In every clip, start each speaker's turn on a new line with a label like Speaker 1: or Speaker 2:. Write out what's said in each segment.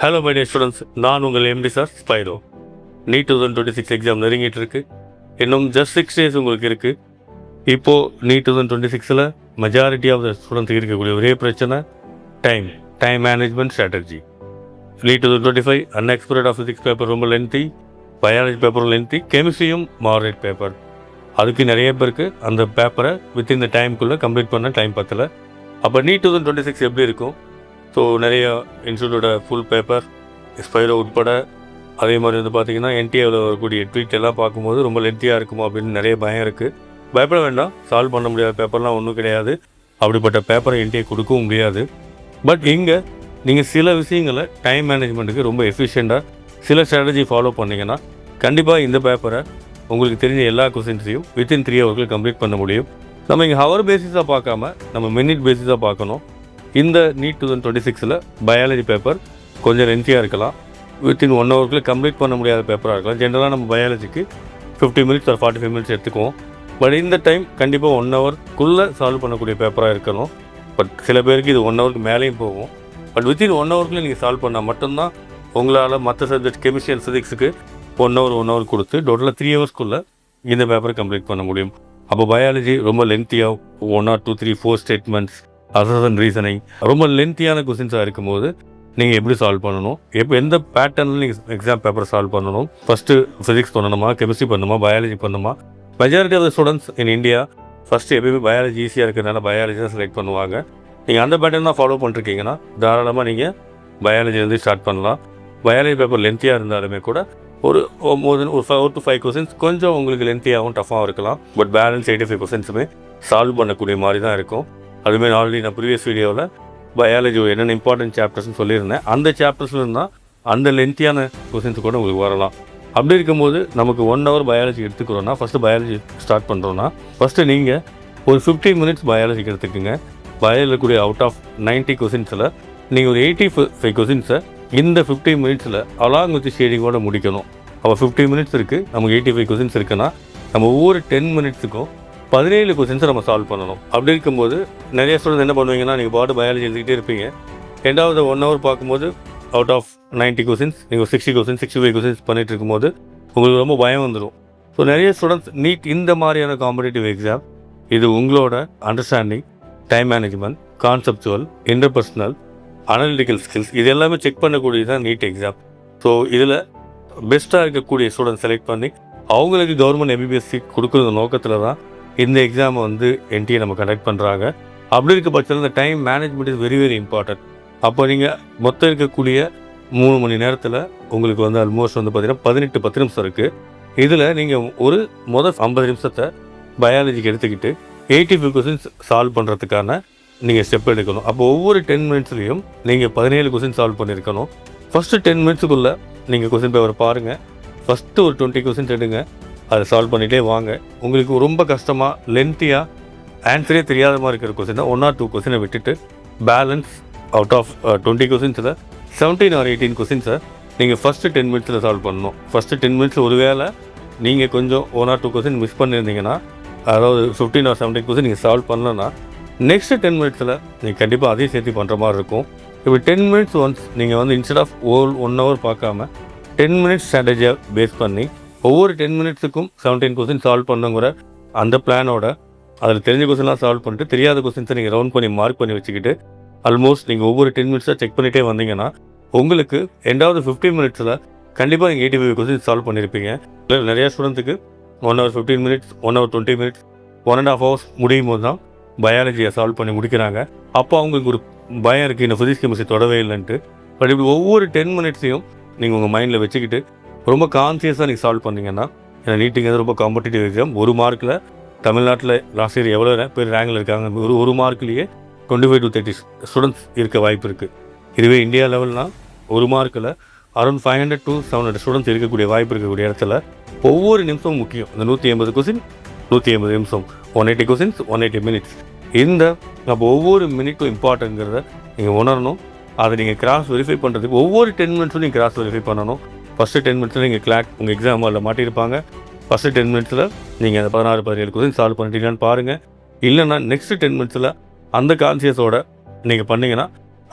Speaker 1: Hello my dear students, நான் உங்கள் MD sir Spiro. NEET 2026 exam நெருங்கிட்டு இருக்கு. இன்னும் ஜஸ்ட் 6 days உங்களுக்கு இருக்குது. இப்போது NEET 2026 majority of the students இருக்கக்கூடிய ஒரே பிரச்சனை time management strategy. NEET 2025 unexpected of physics paper lengthy லென்த்தி, பயாலஜி பேப்பரும் லென்த்தி, கெமிஸ்ட்ரியும் மாடரேட் பேப்பர். அதுக்கு நிறைய பேருக்கு அந்த பேப்பரை வித்தின் த டைமுக்குள்ளே கம்ப்ளீட் பண்ண டைம் பத்தலை. அப்போ நீட் 2026 எப்படி இருக்கும்? ஸோ நிறைய இன்ஸ்டியூட்டோட ஃபுல் பேப்பர் ஸ்பைரோ உட்பட, அதே மாதிரி வந்து பார்த்திங்கன்னா என்டிஏவில் வரக்கூடிய ட்வீட் எல்லாம் பார்க்கும்போது ரொம்ப லென்த்தியாக இருக்குமோ அப்படின்னு நிறைய பயம் இருக்குது. பயப்பட வேண்டாம், சால்வ் பண்ண முடியாத பேப்பர்லாம் ஒன்றும் கிடையாது. அப்படிப்பட்ட பேப்பரை என்டிஏ கொடுக்கவும் முடியாது. பட் இங்கே நீங்கள் சில விஷயங்களை டைம் மேனேஜ்மெண்ட்டுக்கு ரொம்ப எஃபிஷியண்ட்டாக சில ஸ்ட்ராட்டஜி ஃபாலோ பண்ணிங்கன்னா கண்டிப்பாக இந்த பேப்பரை உங்களுக்கு தெரிஞ்ச எல்லா கொஸ்டின்ஸையும் வித்தின் 3 hours கம்ப்ளீட் பண்ண முடியும். நம்ம இங்கே ஹவர் பேசிஸாக பார்க்காம நம்ம மினிட் பேசிஸாக பார்க்கணும். இந்த நீட் 2026 பயாலஜி பேப்பர் கொஞ்சம் லென்த்தியாக இருக்கலாம், வித்தின் 1 hour கம்ப்ளீட் பண்ண முடியாத பேப்பராக இருக்கலாம். ஜென்ரலாக நம்ம பயாலஜிக்கு 50 minutes or 45 minutes எடுத்துக்குவோம். பட் இந்த டைம் கண்டிப்பாக 1 hour சால்வ் பண்ணக்கூடிய பேப்பராக இருக்கணும். பட் சில பேருக்கு இது 1 hour மேலேயும் போகும். பட் வித்தின் 1 hour நீங்கள் சால்வ் பண்ணால் மட்டும்தான் உங்களால் மற்ற சப்ஜெக்ட் கெமிஸ்ட்ரி அண்ட் ஃபிசிக்ஸுக்கு 1 hour கொடுத்து டோட்டலாக 3 hours இந்த பேப்பரை கம்ப்ளீட் பண்ண முடியும். அப்போ பயாலஜி ரொம்ப லென்த்தியாக 1 or 2 3 4 ஸ்டேட்மெண்ட்ஸ், அசன் ரீசனிங் ரொம்ப லென்த்தியான கொஸ்டின்ஸாக இருக்கும்போது நீங்கள் எப்படி சால்வ் பண்ணணும், எந்த பேட்டர்னில் நீங்கள் எக்ஸாம் பேப்பர் சால்வ் பண்ணணும், ஃபஸ்ட்டு ஃபிசிக்ஸ் பண்ணணுமா, கெமிஸ்ட்ரி பண்ணணுமா, பயாலஜி பண்ணணுமா. Majority of the students in India first எப்பயுமே பயாலஜி ஈஸியாக இருக்கிறதுனால பயாலஜி தான் செலக்ட் பண்ணுவாங்க. நீங்கள் அந்த பேட்டர்ன் தான் ஃபாலோ பண்ணிருக்கீங்கன்னா தாராளமாக நீங்கள் பயாலஜிலேருந்து ஸ்டார்ட் பண்ணலாம். பயாலஜி பேப்பர் லென்த்தியாக இருந்தாலுமே கூட ஒரு மோர் தென் ஒரு 4 to 5 questions கொஞ்சம் உங்களுக்கு லென்த்தியாகவும் டஃபாகவும் இருக்கலாம். பட் பேலன்ஸ் 85 questions சால்வ் பண்ணக்கூடிய மாதிரி தான் இருக்கும். அதுமாரி ஆல்ரெடி நான் ப்ரீவியஸ் வீடியோவில் பயாலஜி என்னென்ன இம்பார்ட்டன்ட் சாப்டர்ஸ்னு சொல்லியிருந்தேன். அந்த சாப்டர்ஸில் இருந்தால் அந்த லென்த்தியான கொஸ்டின்ஸ் கூட உங்களுக்கு வரலாம். அப்படி இருக்கும்போது நமக்கு 1 hour பயாலஜி எடுத்துக்கிறோன்னா, ஃபஸ்ட்டு பயாலஜி ஸ்டார்ட் பண்ணுறோன்னா ஃபஸ்ட்டு நீங்கள் ஒரு 15 minutes பயாலஜிக்கு எடுத்துக்கோங்க. பயாலஜியில் இருக்கக்கூடிய அவுட் ஆஃப் 90 questions நீங்கள் ஒரு 85 questions இந்த 15 minutes அலாங் வித் ஷேடிங்கோடு முடிக்கணும். அப்போ 15 minutes இருக்குது, நமக்கு 85 questions இருக்குன்னா நம்ம ஒவ்வொரு 10 minutesக்கும் 17 questions நம்ம சால்வ் பண்ணணும். அப்படி இருக்கும்போது நிறைய ஸ்டூடெண்ட்ஸ் என்ன பண்ணுவீங்கன்னா, நீங்கள் பாட்டு பயாலஜி எழுதிக்கிட்டே இருப்பீங்க. ரெண்டாவது 1 hour பார்க்கும்போது அவுட் ஆஃப் 90 questions நீங்கள் 60 questions 65 questions பண்ணிகிட்டு இருக்கும்போது உங்களுக்கு ரொம்ப பயம் வந்துடும். ஸோ நிறைய ஸ்டூடெண்ட்ஸ் நீட் இந்த மாதிரியான காம்படிட்டிவ் எக்ஸாம் இது உங்களோட understanding, time management, conceptual, interpersonal, analytical skills இது எல்லாமே செக் பண்ணக்கூடியது தான் நீட் எக்ஸாம். ஸோ இதில் பெஸ்ட்டாக இருக்கக்கூடிய ஸ்டூடெண்ட் செலக்ட் பண்ணி அவங்களுக்கு கவர்மெண்ட் எம்பிபிஎஸ் சீட் கொடுக்குற நோக்கத்தில் தான் இந்த எக்ஸாமை என்டிஏ நம்ம கண்டக்ட் பண்ணுறாங்க. அப்படி இருக்க பட்சத்தில் இந்த time management is very very important. அப்போ நீங்கள் மொத்தம் இருக்கக்கூடிய 3 மணி நேரத்தில் உங்களுக்கு ஆல்மோஸ்ட் பார்த்தீங்கன்னா 18-10 நிமிஷம் இருக்குது. இதில் நீங்கள் ஒரு முதல் 50 நிமிஷத்தை பயாலஜிக்கு எடுத்துக்கிட்டு 85 questions சால்வ் பண்ணுறதுக்கான நீங்கள் ஸ்டெப் எடுக்கணும். அப்போ ஒவ்வொரு 10 minutesலையும் நீங்கள் 17 questions சால்வ் பண்ணியிருக்கணும். ஃபஸ்ட்டு 10 minutesக்குள்ளே நீங்கள் கொஸ்டின் பேப்பர் பாருங்கள். ஃபஸ்ட்டு ஒரு 20 questions எடுங்க, அதை சால்வ் பண்ணிகிட்டே வாங்க. உங்களுக்கு ரொம்ப கஷ்டமாக லென்த்தியாக ஆன்சரே தெரியாத மாதிரி இருக்கிற கொஸ்டின் 1 or 2 questions விட்டுட்டு balance out of 20 questions 17 or 18 questions நீங்கள் ஃபஸ்ட்டு 10 minutes சால்வ் பண்ணணும். ஃபஸ்ட்டு 10 minutes ஒரு வேளை நீங்கள் கொஞ்சம் 1 or 2 questions மிஸ் பண்ணியிருந்தீங்கன்னா, அதாவது 15 or 17 questions நீங்கள் சால்வ் பண்ணலன்னா நெக்ஸ்ட்டு 10 minutes நீங்கள் கண்டிப்பாக அதையும் சேர்த்து பண்ணுற மாதிரி இருக்கும். இப்போ 10 minutes ஒன்ஸ் நீங்கள் இன்ஸ்டெட் ஆஃப் 1 hour பார்க்காம 10 minutes ஸ்ட்ராட்டஜியாக பேஸ் பண்ணி ஒவ்வொரு 10 minutesக்கும் 17 questions சால்வ் பண்ணுங்கிற அந்த பிளானோட அதில் தெரிஞ்ச கொஸ்டின்லாம் சால்வ் பண்ணிட்டு தெரியாத கொஸ்டின்ஸை நீங்கள் ரவுண்ட் பண்ணி மார்க் பண்ணி வச்சுக்கிட்டு ஆல்மோஸ்ட் நீங்கள் ஒவ்வொரு 10 minutes செக் பண்ணிகிட்டே வந்தீங்கன்னா உங்களுக்கு எண்டாவது 15 minutes கண்டிப்பாக நீங்கள் 85 questions சால்வ் பண்ணியிருப்பீங்க. நிறையா ஸ்டூடெண்ட்டுக்கு 1 hour 15 minutes 1 hour 20 minutes 1.5 hours முடியும் போது தான் பயாலஜியை சால்வ் பண்ணி முடிக்கிறாங்க. அப்போ அவங்களுக்கு ஒரு பயம் இருக்குது, இந்த ஃபிசிக்ஸ் கெமிஸ்ட்ரி தொடவே இல்லைன்ட்டு. பட் இப்படி ஒவ்வொரு 10 minutesையும் நீங்கள் உங்கள் மைண்டில் வச்சுக்கிட்டு ரொம்ப கான்சியஸாக நீங்கள் சால்வ் பண்ணிங்கன்னா, ஏன்னா நீட்டுங்கிறது ரொம்ப காம்படிட்டிவ் எக்ஸாம். 1 மார்க்கில் தமிழ்நாட்டில் லாஸ்ட் இயர் எவ்வளோ பேர் ரேங்கில் இருக்காங்க, ஒரு மார்க்லேயே 25 to 30 ஸ்டூடெண்ட்ஸ் இருக்க வாய்ப்பு இருக்குது. இதுவே இந்தியா லெவல்னால் 1 மார்க்கில் அரௌண்ட் 500 to 700 ஸ்டூடெண்ட்ஸ் இருக்கக்கூடிய வாய்ப்பு இருக்கக்கூடிய இடத்துல ஒவ்வொரு நிமிஷமும் முக்கியம். இந்த 180 questions 180 நிமிஷம், 180 questions 180 minutes. அப்போ ஒவ்வொரு மினிட்டும் இம்பார்ட்டன்ங்கிறத நீங்கள் உணரணும். அதை நீங்கள் கிராஸ் வெரிஃபை பண்ணுறதுக்கு ஒவ்வொரு 10 minutesம் நீங்கள் கிராஸ் வெரிஃபை பண்ணணும். ஃபஸ்ட்டு 10 minutes நீங்கள் உங்கள் எக்ஸாம் ஹாலில் மாட்டியிருப்பாங்க. ஃபஸ்ட்டு 10 minutes நீங்கள் அந்த 16-17 questions சால்வ் பண்ணிட்டீங்கன்னு பாருங்கள். இல்லைன்னா நெக்ஸ்ட்டு 10 minutes அந்த கான்சியஸோட நீங்கள் பண்ணிங்கன்னா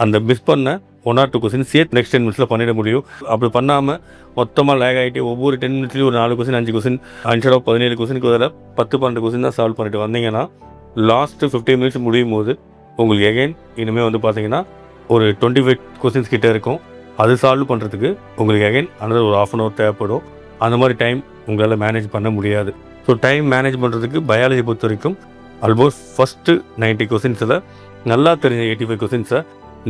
Speaker 1: அந்த மிஸ் பண்ண 1 or 2 கொஸ்டின் சேர்த்து நெக்ஸ்ட் 10 மினிட்ஸில் பண்ணிட முடியும். அப்படி பண்ணாமல் மொத்தமாக லேக் ஆகிட்டு ஒவ்வொரு 10 மினிட்ஸ்லையும் ஒரு 4 கொஸ்டின் 5 கொஸ்டின் இன்ஸ்டெட் ஆஃப் 17 கொஸ்டினுக்கு பதில் 10-12 கொஸ்டின் தான் சால்வ் பண்ணிட்டு வந்தீங்கன்னா லாஸ்ட்டு 15 மினிட்ஸ் முடியும் போது உங்களுக்கு எகைன் இனிமேல் வந்து பார்த்தீங்கன்னா ஒரு 25 கொஸ்டின்ஸ் கிட்டே இருக்கும். அது சால்வ் பண்ணுறதுக்கு உங்களுக்கு எகைன் another ஒரு 1/2 hour தேவைப்படும். அந்த மாதிரி டைம் உங்களால் மேனேஜ் பண்ண முடியாது. ஸோ டைம் மேனேஜ் பண்ணுறதுக்கு பயாலஜி பொறுத்த வரைக்கும் ஆல்மோஸ்ட் ஃபஸ்ட்டு 90 கொஸ்டின்ஸில் நல்லா தெரிஞ்ச 85 கொஸ்டின்ஸை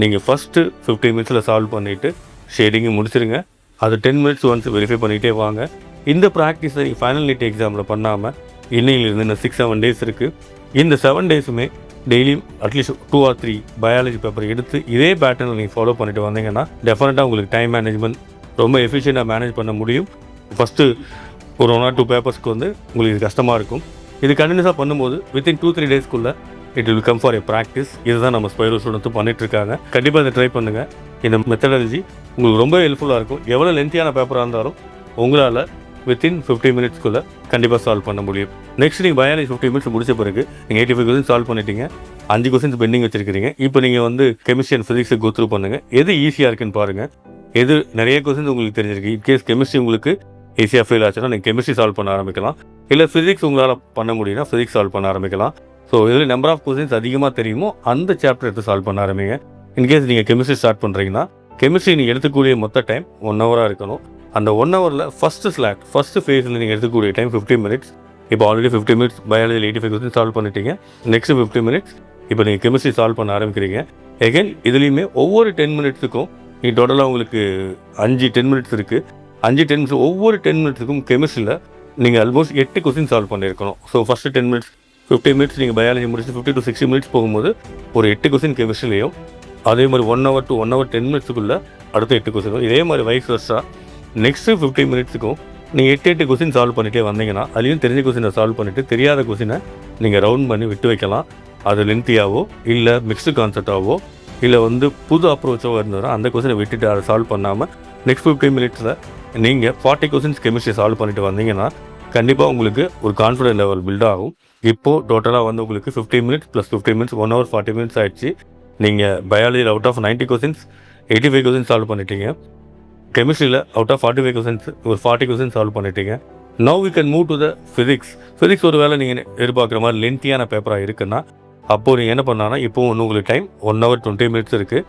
Speaker 1: நீங்கள் ஃபஸ்ட்டு 15 மினிட்ஸில் சால்வ் பண்ணிவிட்டு ஷேடிங்கு முடிச்சிருங்க. அது 10 மினிட்ஸ் ஒன்ஸ் வெரிஃபை பண்ணிகிட்டே வாங்க. இந்த ப்ராக்டிஸை நீங்கள் ஃபைனல் நீட் எக்ஸாமில் பண்ணாமல் இன்னையிலிருந்து இன்னும் 6-7 டேஸ் இருக்குது. இந்த 7 டேஸுமே டெய்லியும் அட்லீஸ்ட் 2 or 3 பயாலஜி பேப்பர் எடுத்து இதே பேட்டர்னில் நீங்கள் ஃபாலோ பண்ணிட்டு வந்தீங்கன்னா டெஃபினட்டாக உங்களுக்கு டைம் மேனேஜ்மெண்ட் ரொம்ப எஃபிஷியண்ட்டாக மேனேஜ் பண்ண முடியும். ஃபஸ்ட்டு ஒரு 1 or 2 பேப்பர்ஸ்க்கு வந்து உங்களுக்கு இது கஷ்டமாக இருக்கும். இது கண்டினியூஸாக பண்ணும்போது வித்தின் 2-3 டேஸ்க்குள்ளே it will come for a practice. இதுதான் நம்ம ஸ்பைரோ ஸ்டூடெண்ட்ஸும் பண்ணிகிட்ருக்காங்க. கண்டிப்பாக இதை ட்ரை பண்ணுங்கள். இந்த மெத்தடாலஜி உங்களுக்கு ரொம்ப ஹெல்ப்ஃபுல்லாக இருக்கும். எவ்வளோ லென்த்தியான பேப்பராக இருந்தாலும் உங்களால் வித்தின் 15 மினிட்ஸ்க்குள்ளே கண்டிப்பாக சால்வ் பண்ண முடியும். நெக்ஸ்ட் நீங்கள் பயாலஜி 15 மினிட்ஸ் முடிச்ச பிறகு நீங்கள் 85 கொஸ்டின் சால்வ் பண்ணிட்டீங்க. 5 கொஸ்டின்ஸ் பெண்டிங் வச்சிருக்கிறீங்க. இப்போ நீங்கள் வந்து கெமிஸ்ட்ரி அண்ட் ஃபிசிக்ஸை கோ த்ரூ பண்ணுங்கள். எது ஈஸியாக இருக்குன்னு பாருங்கள். எது நிறைய கொஸ்டின்ஸ் உங்களுக்கு தெரிஞ்சிருக்கு. இன்கேஸ் கெமிஸ்ட்ரி உங்களுக்கு ஈஸியாக ஃபெயில் ஆச்சுன்னா நீங்கள் கெமிஸ்ட்ரி சால்வ் பண்ண ஆரம்பிக்கலாம். இல்லை ஃபிசிக்ஸ் உங்களால் பண்ண முடியும்னா ஃபிசிக்ஸ் சால்வ் பண்ண ஆரம்பிக்கலாம். ஸோ இதில் நம்பர் ஆஃப் கொஸ்டின்ஸ் அதிகமாக தெரியுமோ அந்த சாப்டர் எடுத்து சால்வ் பண்ண ஆரம்பிங்க. இன்கேஸ் நீங்கள் கெமிஸ்ட்ரி ஸ்டார்ட் பண்ணுறீங்கன்னா கெமிஸ்ட்ரி நீங்கள் எடுத்துக்கூடிய மொத்த டைம் 1 hour இருக்கணும். அந்த 1 hourல ஃபஸ்ட்டு ஃபேஸில் நீங்கள் எடுத்துக்கூடிய டைம் 15 மினிட்ஸ். இப்போ ஆல்ரெடி 15 மினிட்ஸ் பயாலஜியில் 85 கொஸ்டின் சால்வ் பண்ணிட்டீங்க. நெக்ஸ்ட் 15 மினிட்ஸ் இப்போ நீங்கள் கெமிஸ்ட்ரி சால்வ் பண்ண ஆரம்பிக்கிறீங்க. எகைன் இதுலேயுமே ஒவ்வொரு 10 மினிட்ஸுக்கும் நீங்கள் டோட்டலாக உங்களுக்கு 10 மினிட்ஸ் இருக்குது. 10 மினிட்ஸ் ஒவ்வொரு 10 மினிட்ஸுக்கும் கெமிஸ்ட்ரியில் நீங்கள் ஆல்மோஸ்ட் 8 கொஸ்டின் சால்வ் பண்ணியிருக்கணும். ஸோ ஃபஸ்ட்டு 10 மினிட்ஸ் 15 மினிட்ஸ் நீங்கள் பயாலஜி முடிச்சு 50 to 60 மினிட்ஸ் போகும்போது ஒரு 8 கொஸ்டின் கெமிஸ்ட்ரிலையும் அதே மாதிரி 1 hour to 1 hour 10 மினிட்ஸுக்குள்ளே அடுத்த 8 கொஸ்டின் இதே மாதிரி வைஸ் வர்ஸா நெக்ஸ்ட்டு 15 மினிட்ஸுக்கும் நீங்கள் 8 கொஸ்டின் சால்வ் பண்ணிகிட்டே வந்தீங்கன்னா அதுலேயும் தெரிஞ்ச கொஸ்டினை சால்வ் பண்ணிவிட்டு தெரியாத கொஸ்டினை நீங்கள் ரவுண்ட் பண்ணி விட்டு வைக்கலாம். அது லென்த்தியாவோ இல்லை மிக்ஸ்டு கான்செப்டாவோ இல்லை வந்து புது அப்ரோச்சாவோ இருந்ததுன்னா அந்த கொஸ்டினை விட்டுட்டு அதை சால்வ் பண்ணாமல் நெக்ஸ்ட் 15 மினிட்ஸில் நீங்கள் 40 கொஸ்டின்ஸ் கெமிஸ்ட்ரி சால்வ் பண்ணிட்டு வந்தீங்கன்னா கண்டிப்பாக உங்களுக்கு ஒரு கான்ஃபிடன்ட் லெவல் பில்ட் ஆகும். இப்போது டோட்டலாக வந்து உங்களுக்கு 15 minutes plus 15 minutes 1 hour 40 minutes ஆகிடுச்சு. நீங்கள் பயாலஜியில் out of 90 questions 85 questions solve பண்ணிட்டீங்க. கெமிஸ்ட்ரியில் அவுட் ஆஃப் 45 கொஸ்டின்ஸ் ஒரு 40 கொஸ்டின்ஸ் சால்வ் பண்ணிட்டீங்க. Now we can move to the physics ஒரு வேளை நீங்கள் எதிர்பார்க்குற மாதிரி லென்த்தியான பேப்பராக இருக்குன்னா அப்போது நீங்கள் என்ன பண்ணாங்கன்னா இப்போது ஒன்று உங்களுக்கு டைம் 1 hour 20 மினிட்ஸ் இருக்குது.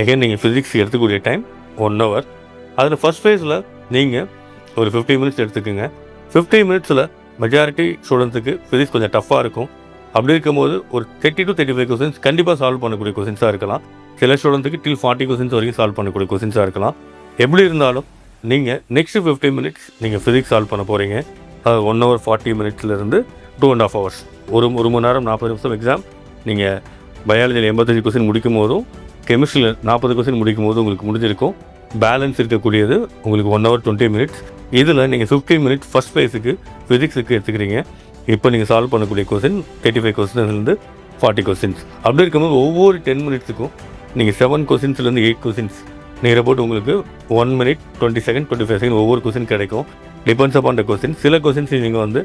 Speaker 1: எகைன் நீங்கள் ஃபிசிக்ஸ் எடுத்துக்கூடிய டைம் 1 hour. அதில் ஃபஸ்ட் ஃபேஸில் நீங்கள் ஒரு 50 மினிட்ஸ் எடுத்துக்கோங்க. 50 மினிட்ஸில் மெஜாரிட்டி ஸ்டூடெண்ட்ஸுக்கு ஃபிசிக்ஸ் கொஞ்சம் டஃப்பாக இருக்கும். அப்படி இருக்கும்போது ஒரு 30 to 35 கொஸ்டின்ஸ் கண்டிப்பாக சால்வ் பண்ணக்கூடிய கொஸ்டின்ஸாக இருக்கலாம். சில ஸ்டூடெண்ட்ஸுக்கு டில் 40 கொஸ்டின்ஸ் வரைக்கும் சால்வ் பண்ணக்கூடிய கொஸ்டின்ஸாக இருக்கலாம். எப்படி இருந்தாலும் நீங்கள் நெக்ஸ்ட்டு 15 மினிட்ஸ் நீங்கள் ஃபிசிக்ஸ் சால்வ் பண்ண போகிறீங்க. அது 1 hour 40 மினிட்ஸ்லேருந்து 2.5 hours ஒரு மணி நேரம் 40 நிமிஷம் எக்ஸாம். நீங்கள் பயாலஜியில் 85 கொஸ்டின் முடிக்கும் போதும் கெமிஸ்ட்ரியில் 40 கொஸ்டின் முடிக்கும் போதும் உங்களுக்கு முடிஞ்சிருக்கும். பேலன்ஸ் இருக்கக்கூடியது உங்களுக்கு 1 hour 20 மினிட்ஸ். இதில் நீங்கள் 15 மினிட்ஸ் ஃபஸ்ட் ஃபேஸுக்கு ஃபிசிக்ஸுக்கு எடுத்துக்கிறீங்க. இப்போ நீங்கள் சால்வ் பண்ணக்கூடிய கொஸ்டின் 35 கொஸ்டின்லேருந்து 40 கொஸ்டின்ஸ். அப்படி இருக்கும்போது ஒவ்வொரு 10 மினிட்ஸுக்கும் நீங்கள் 7 கொஸ்டின்ஸ்லேருந்து 8 கொஸ்டின்ஸ் நீங்கள் போட்டு உங்களுக்கு 1 minute 20 seconds 25 seconds ஒவ்வொரு கொஸ்டின் கிடைக்கும். Depends upon the question. சில கொஸ்டின்ஸ் நீங்கள் வந்து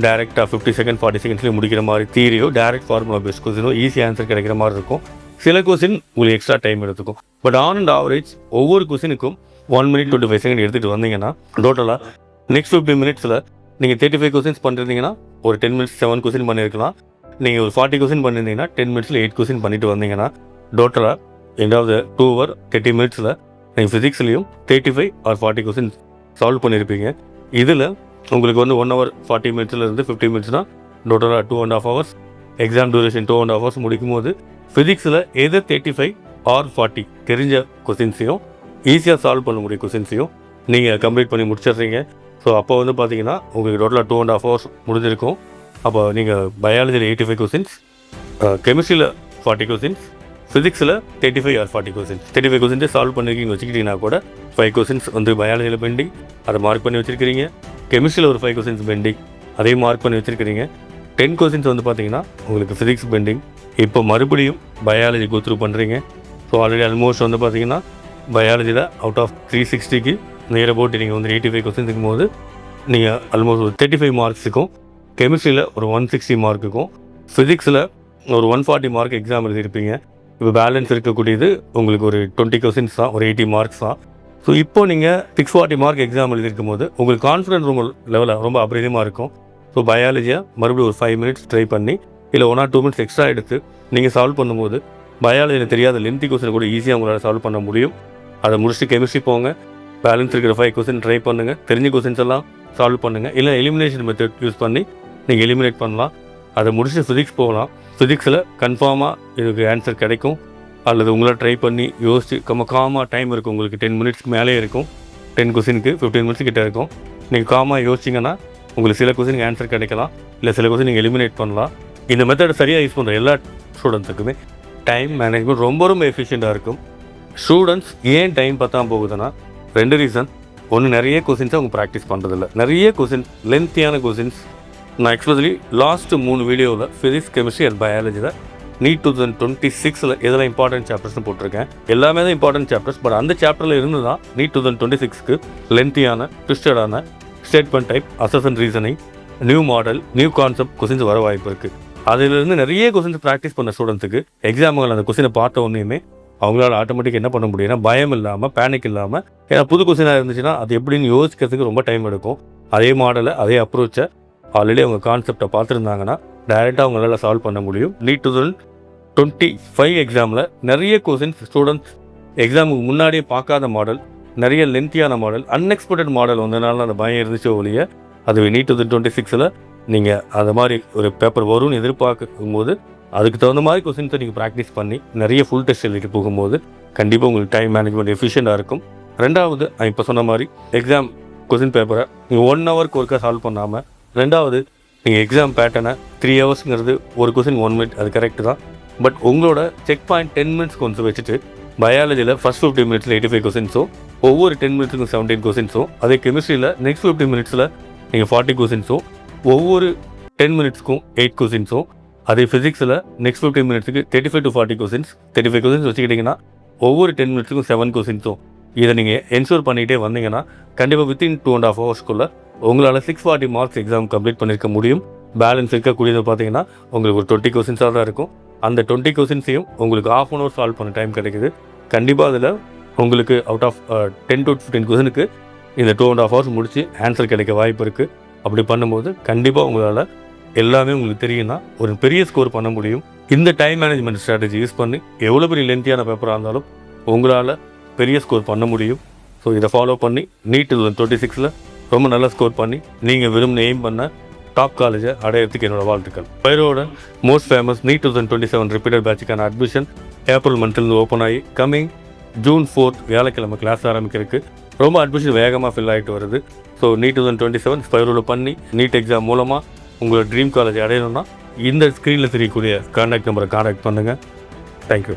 Speaker 1: டேரெக்டாக 50 seconds 40 secondsலேயே முடிக்கிற மாதிரி தியரியோ டேரெக்ட் ஃபார்முலா பேஸ்ட் கொஸ்டினோ ஈஸி ஆன்சர் கிடைக்கிற மாதிரி இருக்கும். சில கொஸ்டின் உங்களுக்கு எக்ஸ்ட்ரா டைம் எடுத்துக்கும். பட் ஆன் அண்ட் ஆவரேஜ் ஒவ்வொரு கொஸ்டினுக்கும் 1 minute 25 seconds எடுத்துகிட்டு வந்தீங்கன்னா டோட்டலாக நெக்ஸ்ட் 15 மினிட்ஸில் நீங்கள் 35 கொஸ்டின்ஸ் பண்ணிருந்தீங்கன்னா ஒரு 10 minutes 7 கொஸ்டின் பண்ணியிருக்கலாம். நீங்கள் ஒரு 40 கொஸ்டின் பண்ணியிருந்தீங்கன்னா 10 minutesல 8 கொஸ்டின் பண்ணிட்டு வந்தீங்கன்னா டோட்டலாக எண்டாவது 2 hour 30 மினிட்ஸில் நீங்கள் ஃபிசிக்ஸ்லேயும் 35 or 40 கொஸ்டின்ஸ் சால்வ் பண்ணியிருப்பீங்க. இதில் உங்களுக்கு வந்து 1 hour 40 மினிட்ஸ்லேருந்து 50 மினிட்ஸ்னால் டோட்டலாக 2.5 hours. எக்ஸாம் டியூரேஷன் 2.5 hours முடிக்கும் போது ஃபிசிக்ஸில் எது 35 or 40 தெரிஞ்ச கொஸ்டின்ஸையும் ஈஸியாக சால்வ் பண்ண முடியும் கொஸ்டின்ஸையும் நீங்கள் கம்ப்ளீட் பண்ணி முடிச்சிடுறீங்க. ஸோ அப்போ வந்து பார்த்தீங்கன்னா உங்களுக்கு டோட்டலாக 2.5 hours முடிஞ்சிருக்கும். அப்போ நீங்கள் பயாலஜியில் 85 கொஸ்டின்ஸ், கெமிஸ்ட்ரியில் 40 கொஸ்டின்ஸ், ஃபிசிக்ஸில் 35 or 40 கொஸ்டின்ஸ் 35 கொஸ்டின்ஸே சால்வ் பண்ணிருக்கீங்க வச்சுக்கிட்டிங்கன்னா கூட 5 கொஸ்டின்ஸ் வந்து பயாலஜியில் பெண்டிங், அதை மார்க் பண்ணி வச்சுருக்கிறீங்க. கெமிஸ்ட்ரியில் ஒரு 5 கொஸ்டின்ஸ் பெண்டிங், அதையும் மார்க் பண்ணி வச்சுருக்கிறீங்க. 10 கொஸ்டின்ஸ் வந்து பார்த்தீங்கன்னா உங்களுக்கு ஃபிசிக்ஸ் பெண்டிங். இப்போ மறுபடியும் பயாலஜி கோ த்ரூ பண்ணுறீங்க. ஸோ ஆல்ரெடி ஆல்மோஸ்ட் வந்து பார்த்தீங்கன்னா பயாலஜியில் அவுட் ஆஃப் 360க்கு நியர் அபவுட் நீங்கள் வந்து 85 கொஸ்டின்ஸ் இருக்கும்போது நீங்கள் ஆல்மோஸ்ட் ஒரு 35 மார்க்ஸுக்கும், கெமிஸ்ட்ரியில் ஒரு 160 மார்க்குக்கும், ஃபிசிக்ஸில் ஒரு 140 மார்க் எக்ஸாம் எழுதியிருப்பீங்க. இப்போ பேலன்ஸ் இருக்கக்கூடியது உங்களுக்கு ஒரு 20 கொஸ்டின்ஸ் தான், ஒரு 80 மார்க்ஸ் தான். ஸோ இப்போ நீங்கள் 640 மார்க் எக்ஸாம் எழுதியிருக்கும் போது உங்களுக்கு கான்ஃபிடன்ஸ் ரொம்ப லெவலில் ரொம்ப அபரிதமாக இருக்கும். ஸோ பயாலஜியை மறுபடியும் ஒரு 5 மினிட்ஸ் ட்ரை பண்ணி இல்லை 1 or 2 மினிட்ஸ் எக்ஸ்ட்ரா எடுத்து நீங்கள் சால்வ் பண்ணும்போது பயாலஜியில் தெரியாத லென்த்தி கொஸ்டின் கூட ஈஸியாக உங்களால் சால்வ் பண்ண முடியும். அதை முடிச்சுட்டு கெமிஸ்ட்ரி போங்க, பேலன்ஸ் இருக்கிற 5 கொஸ்டின் ட்ரை பண்ணுங்கள், தெரிஞ்ச கொஸ்டின்ஸ் எல்லாம் சால்வ் பண்ணுங்கள். இல்லை எலிமினேஷன் மெத்தட் யூஸ் பண்ணி நீங்கள் எலிமினேட் பண்ணலாம். அதை முடிச்சுட்டு ஃபிசிக்ஸ் போகலாம். ஃபிசிக்ஸில் கன்ஃபார்மாக இதுக்கு ஆன்சர் கிடைக்கும். அல்லது உங்களால் ட்ரை பண்ணி யோசிச்சு காமாக டைம் இருக்கும், உங்களுக்கு 10 மினிட்ஸ்க்கு மேலே இருக்கும். 10 கொஸ்டினுக்கு 15 மினிட்ஸ் கிட்டே இருக்கும். நீங்கள் காமாக யோசிச்சிங்கன்னா உங்களுக்கு சில கொஸ்டினுக்கு ஆன்சர் கிடைக்கலாம், இல்லை சில கொஸ்டின் நீங்கள் எலிமினேட் பண்ணலாம். இந்த மெத்தடை சரியாக யூஸ் பண்ணுற எல்லா ஸ்டூடெண்ட்ஸுக்குமே டைம் மேனேஜ்மெண்ட் ரொம்ப ரொம்ப எஃபிஷியண்ட்டாக இருக்கும். ஸ்டூடெண்ட்ஸ் ஏன் டைம் பத்தாமல் போகுதுன்னா 2 ரீசன். ஒன்று, நிறைய கொஸ்டின்ஸை அவங்க ப்ராக்டிஸ் பண்ணுறதில்ல. நிறைய கொஸ்டின்ஸ், லென்த்தியான கொஸ்டின்ஸ். நான் எக்ஸ்பெஷலி லாஸ்ட்டு 3 வீடியோவில் ஃபிசிக்ஸ், கெமிஸ்ட்ரி அண்ட் பயாலஜியில் NEET 2026 இதெல்லாம் இம்பார்ட்டன்ட் சாப்டர்ஸ்னு போட்டிருக்கேன். எல்லாமே தான் இம்பார்ட்டன்ட் சாப்டர்ஸ். பட் அந்த சாப்டரில் இருந்து தான் NEET 2026க்கு லென்த்தியான, ட்விஸ்டடான statement type, assertion reasoning, new model, new concept questions வர வாய்ப்பு இருக்குது. அதிலிருந்து நிறைய கொஸ்டின்ஸ் ப்ராக்டிஸ் பண்ண ஸ்டூடெண்ட்ஸுக்கு எக்ஸாமுகள் அந்த கொஸ்டினை பார்த்த உடனேயுமே அவங்களால ஆட்டோமேட்டிக் என்ன பண்ண முடியும்னா பயம் இல்லாமல், பேனிக் இல்லாமல், ஏன்னா புது கொஸ்டினாக இருந்துச்சுன்னா அது எப்படின்னு யோசிக்கிறதுக்கு ரொம்ப டைம் எடுக்கும். அதே மாடலை, அதே அப்ரோச்சை ஆல்ரெடி அவங்க கான்செப்டை பார்த்துருந்தாங்கன்னா டைரெக்டாக அவங்களால சால்வ் பண்ண முடியும். NEET 2025 எக்ஸாமில் நிறைய கொஸ்டின்ஸ் ஸ்டூடெண்ட்ஸ் எக்ஸாமுக்கு முன்னாடியே பார்க்காத மாடல், நிறைய லென்த்தியான மாடல், அன்எக்ஸ்பெக்டட் மாடல் வந்ததுனால அந்த பயம் இருந்துச்சோ ஒழிய, அதுவே NEET 2026 நீங்கள் அது மாதிரி ஒரு பேப்பர் வரும்னு எதிர்பார்க்கும் போது அதுக்கு தகுந்த மாதிரி கொஸ்டின்ஸை நீங்கள் ப்ராக்டிஸ் பண்ணி நிறைய ஃபுல் டெஸ்ட் எழுதிட்டு போகும்போது கண்டிப்பாக உங்களுக்கு டைம் மேனேஜ்மெண்ட் எஃபிஷியண்ட்டாக இருக்கும். ரெண்டாவது, இப்போ சொன்ன மாதிரி எக்ஸாம் கொஸ்டின் பேப்பரை நீங்கள் 1 ஹவருக்கு ஒருக்கா சால்வ் பண்ணாமல், ரெண்டாவது நீங்கள் எக்ஸாம் பேட்டர்னை 3 ஹவர்ஸுங்கிறது ஒரு கொஸ்டின் 1 மினிட், அது கரெக்டு தான். பட் உங்களோட செக் பாயிண்ட் 10 மினிட்ஸ் கொஞ்சம் வச்சுட்டு பயாலஜியில் ஃபஸ்ட் 50 மினிட்ஸில் 85 கொஸ்டின்ஸும், ஒவ்வொரு 10 மினிட்ஸுக்கும் 17 கொஸ்டின்ஸும், அதே கெமிஸ்ட்ரியில் நெக்ஸ்ட் 50 மினிட்ஸில் நீங்கள் 40 கொஸ்டின்ஸும், ஒவ்வொரு 10 மினிட்ஸ்க்கும் 8 கொஸ்டின்ஸும், அதே ஃபிசிக்ஸில் நெக்ஸ்ட் 15 மினிட்ஸுக்கு 35 to 40 கொஸ்டின்ஸ், 35 கொஸ்டின்ஸ் வச்சுக்கிட்டிங்கன்னா ஒவ்வொரு 10 மினிட்ஸுக்கும் 7 கொஸ்டின்ஸும். இதை நீங்கள் என்ஷூர் பண்ணிகிட்டே வந்தீங்கன்னா கண்டிப்பாக வித்தின் 2.5 ஹவர்ஸ்க்குள்ளே உங்களால் 640 மார்க்ஸ் எக்ஸாம் கம்ப்ளீட் பண்ணியிருக்க முடியும். பேலன்ஸ் இருக்கக்கூடியது பார்த்தீங்கன்னா உங்களுக்கு ஒரு 20 கொஸ்டின்ஸாக தான் இருக்கும். அந்த 20 கொஸ்டின்ஸையும் உங்களுக்கு 1/2 hour சால்வ் பண்ண டைம் கிடைக்குது. கண்டிப்பாக அதில் உங்களுக்கு அவுட் ஆஃப் 10 to 15 கொஸ்டினுக்கு இந்த 2.5 hours முடித்து ஆன்சர் கிடைக்க வாய்ப்பு இருக்குது. அப்படி பண்ணும்போது கண்டிப்பாக உங்களால் எல்லாமே உங்களுக்கு தெரியும்னா ஒரு பெரிய ஸ்கோர் பண்ண முடியும். இந்த டைம் மேனேஜ்மெண்ட் ஸ்ட்ராட்டஜி யூஸ் பண்ணி எவ்வளோ பெரிய லென்த்தியான பேப்பராக இருந்தாலும் உங்களால் பெரிய ஸ்கோர் பண்ண முடியும். ஸோ இதை ஃபாலோ பண்ணி NEET 2026 ரொம்ப நல்லா ஸ்கோர் பண்ணி நீங்கள் விரும்பின எய்ம் பண்ண டாப் காலேஜை அடையிறதுக்கு என்னோட வாழ்த்துக்கள். ஸ்பைரோட மோஸ்ட் ஃபேமஸ் NEET 2027 ரிப்பீட்டட் பேட்சுக்கான அட்மிஷன் ஏப்ரல் மந்த்லேருந்து ஓப்பன் ஆகி கம்மிங் June 4th வியாழக்கிழமை கிளாஸ் ஆரம்பிக்கிறதுக்கு ரொம்ப அட்மிஷன் வேகமாக ஃபில் ஆகிட்டு வருது. ஸோ NEET 2027 ஸ்பைரோவில் பண்ணி நீட் எக்ஸாம் மூலமாக உங்களோட ட்ரீம் காலேஜ் அடையணும்னா இந்த ஸ்க்ரீனில் தெரியக்கூடிய கான்டாக்ட் நம்பரை கான்டாக்ட் பண்ணுங்கள். தேங்க்யூ.